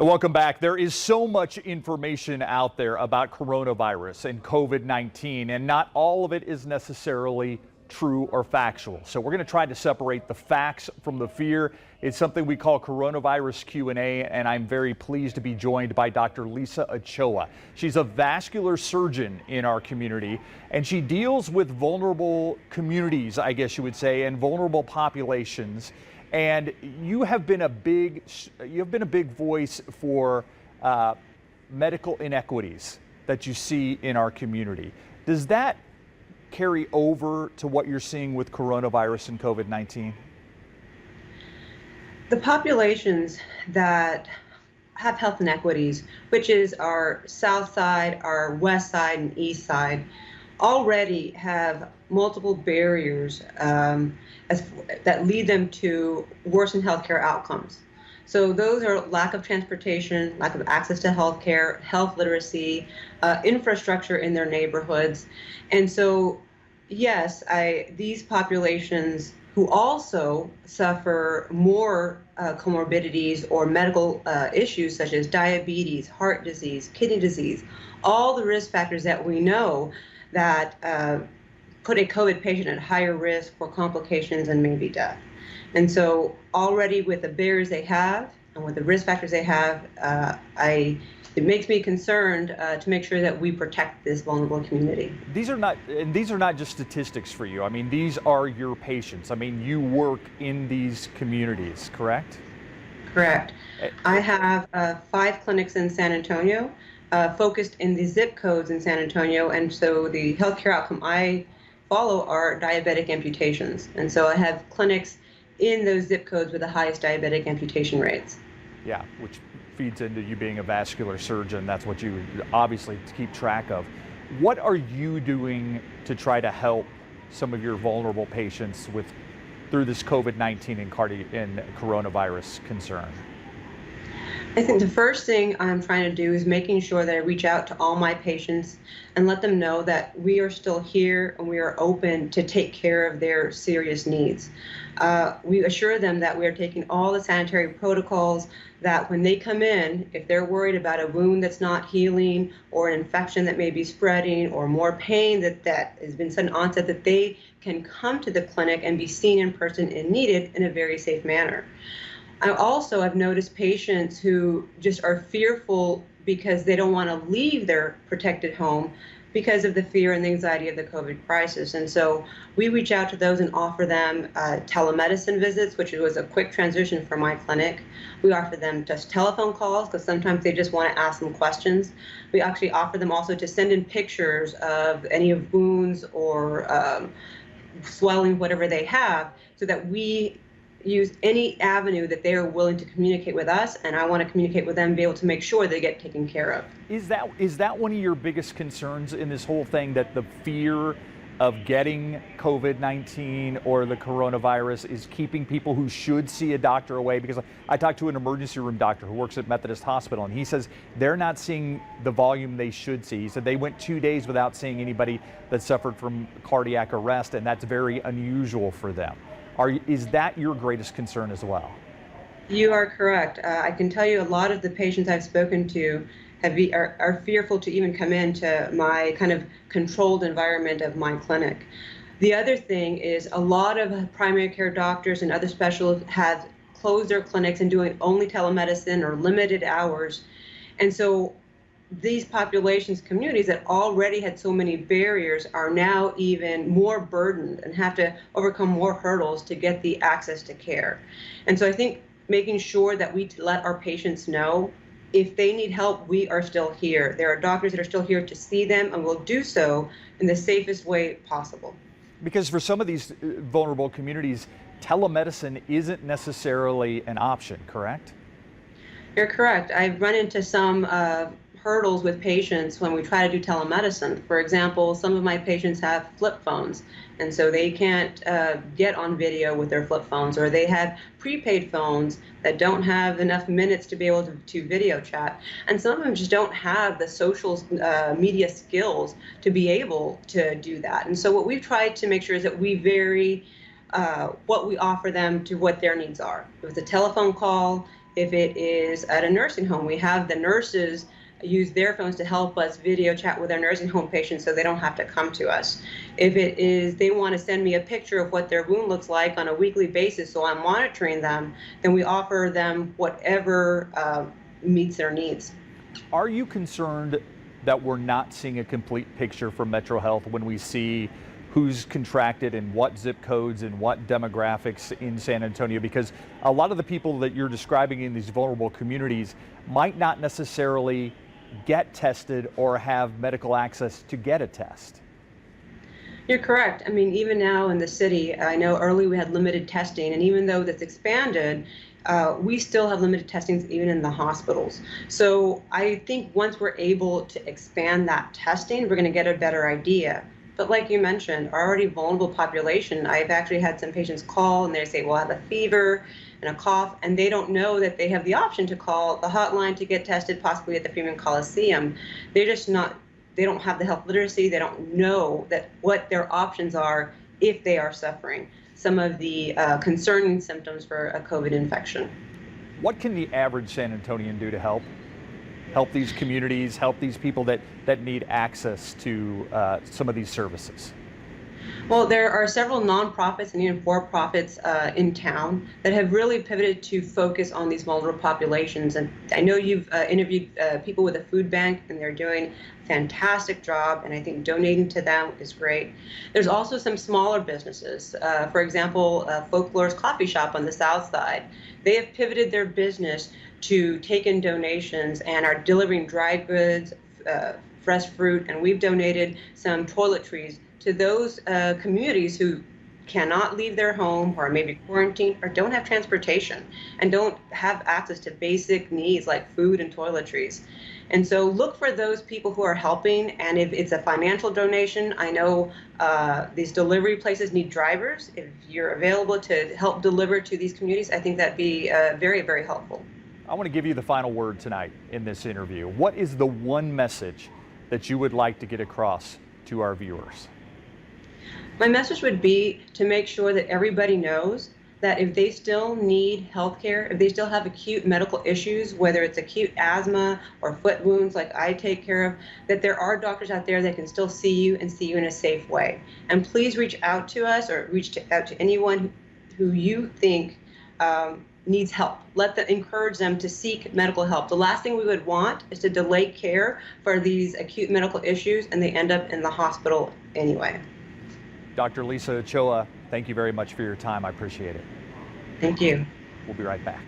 Welcome back. There is so much information out there about coronavirus and COVID-19, and not all of it is necessarily true or factual. So we're going to try to separate the facts from the fear. It's something we call coronavirus Q&A, and I'm very pleased to be joined by Dr. Lisa Ochoa. She's a vascular surgeon in our community, and she deals with vulnerable communities, I guess you would say, and vulnerable populations. And you have been a big voice for medical inequities that you see in our community. Does that carry over to what you're seeing with coronavirus and COVID-19? The populations that have health inequities, which is our south side, our west side, and east side, already have multiple barriers that lead them to worsened healthcare outcomes. So those are lack of transportation, lack of access to healthcare, health literacy, infrastructure in their neighborhoods. And so, yes, these populations who also suffer more comorbidities or medical issues such as diabetes, heart disease, kidney disease, all the risk factors that we know that put a COVID patient at higher risk for complications and maybe death. And so already with the barriers they have and with the risk factors they have, it makes me concerned to make sure that we protect this vulnerable community. These are not just statistics for you. I mean, these are your patients. I mean, you work in these communities, correct? Correct. I have 5 clinics in San Antonio, focused in the zip codes in San Antonio, and so the healthcare outcome I follow are diabetic amputations. And so I have clinics in those zip codes with the highest diabetic amputation rates. Yeah, which feeds into you being a vascular surgeon. That's what you obviously keep track of. What are you doing to try to help some of your vulnerable patients through this COVID-19 and coronavirus concern? I think the first thing I'm trying to do is making sure that I reach out to all my patients and let them know that we are still here and we are open to take care of their serious needs. We assure them that we are taking all the sanitary protocols, that when they come in, if they're worried about a wound that's not healing or an infection that may be spreading or more pain that has been sudden onset, that they can come to the clinic and be seen in person and needed in a very safe manner. I also have noticed patients who just are fearful because they don't want to leave their protected home because of the fear and the anxiety of the COVID crisis. And so we reach out to those and offer them telemedicine visits, which was a quick transition for my clinic. We offer them just telephone calls because sometimes they just want to ask them questions. We actually offer them also to send in pictures of any of wounds or swelling, whatever they have, so that we use any avenue that they are willing to communicate with us, and I want to communicate with them, be able to make sure they get taken care of. Is that one of your biggest concerns in this whole thing, that the fear of getting COVID-19 or the coronavirus is keeping people who should see a doctor away? Because I talked to an emergency room doctor who works at Methodist Hospital, and he says they're not seeing the volume they should see. He said they went 2 days without seeing anybody that suffered from cardiac arrest, and that's very unusual for them. Is that your greatest concern as well? You are correct. I can tell you a lot of the patients I've spoken to are fearful to even come into my kind of controlled environment of my clinic. The other thing is a lot of primary care doctors and other specialists have closed their clinics and doing only telemedicine or limited hours. And so these populations, communities that already had so many barriers are now even more burdened and have to overcome more hurdles to get the access to care. And so I think making sure that we let our patients know if they need help, we are still here. There are doctors that are still here to see them, and will do so in the safest way possible. Because for some of these vulnerable communities, telemedicine isn't necessarily an option, correct? You're correct. I've run into some hurdles with patients when we try to do telemedicine. For example, some of my patients have flip phones, and so they can't get on video with their flip phones, or they have prepaid phones that don't have enough minutes to be able to video chat. And some of them just don't have the social media skills to be able to do that. And so what we've tried to make sure is that we vary what we offer them to what their needs are. If it's a telephone call, If it is at a nursing home, we have the nurses use their phones to help us video chat with our nursing home patients so they don't have to come to us. If it is they want to send me a picture of what their wound looks like on a weekly basis so I'm monitoring them, then we offer them whatever meets their needs. Are you concerned that we're not seeing a complete picture from Metro Health when we see who's contracted and what zip codes and what demographics in San Antonio? Because a lot of the people that you're describing in these vulnerable communities might not necessarily get tested or have medical access to get a test. You're correct. I mean, even now in the city, I know early we had limited testing, and even though that's expanded, we still have limited testings even in the hospitals. So I think once we're able to expand that testing, we're going to get a better idea. But like you mentioned, our already vulnerable population, I've actually had some patients call and they say, well, I have a fever and a cough, and they don't know that they have the option to call the hotline to get tested, possibly at the Freeman Coliseum. They're just not, they don't have the health literacy. They don't know that what their options are if they are suffering some of the concerning symptoms for a COVID infection. What can the average San Antonian do to help these communities, help these people that need access to some of these services? Well, there are several nonprofits and even for-profits in town that have really pivoted to focus on these vulnerable populations. And I know you've interviewed people with a food bank, and they're doing a fantastic job, and I think donating to them is great. There's also some smaller businesses. For example, Folklore's Coffee Shop on the south side. They have pivoted their business to take in donations and are delivering dry goods, fresh fruit, and we've donated some toiletries to those communities who cannot leave their home or maybe quarantined or don't have transportation and don't have access to basic needs like food and toiletries. And so look for those people who are helping, and if it's a financial donation, I know these delivery places need drivers. If you're available to help deliver to these communities, I think that'd be very, very helpful. I want to give you the final word tonight in this interview. What is the one message that you would like to get across to our viewers? My message would be to make sure that everybody knows that if they still need health care, if they still have acute medical issues, whether it's acute asthma or foot wounds like I take care of, that there are doctors out there that can still see you and see you in a safe way. And please reach out to us or out to anyone who you think needs help. Encourage them to seek medical help. The last thing we would want is to delay care for these acute medical issues and they end up in the hospital anyway. Dr. Lisa Ochoa, thank you very much for your time. I appreciate it. Thank you. We'll be right back.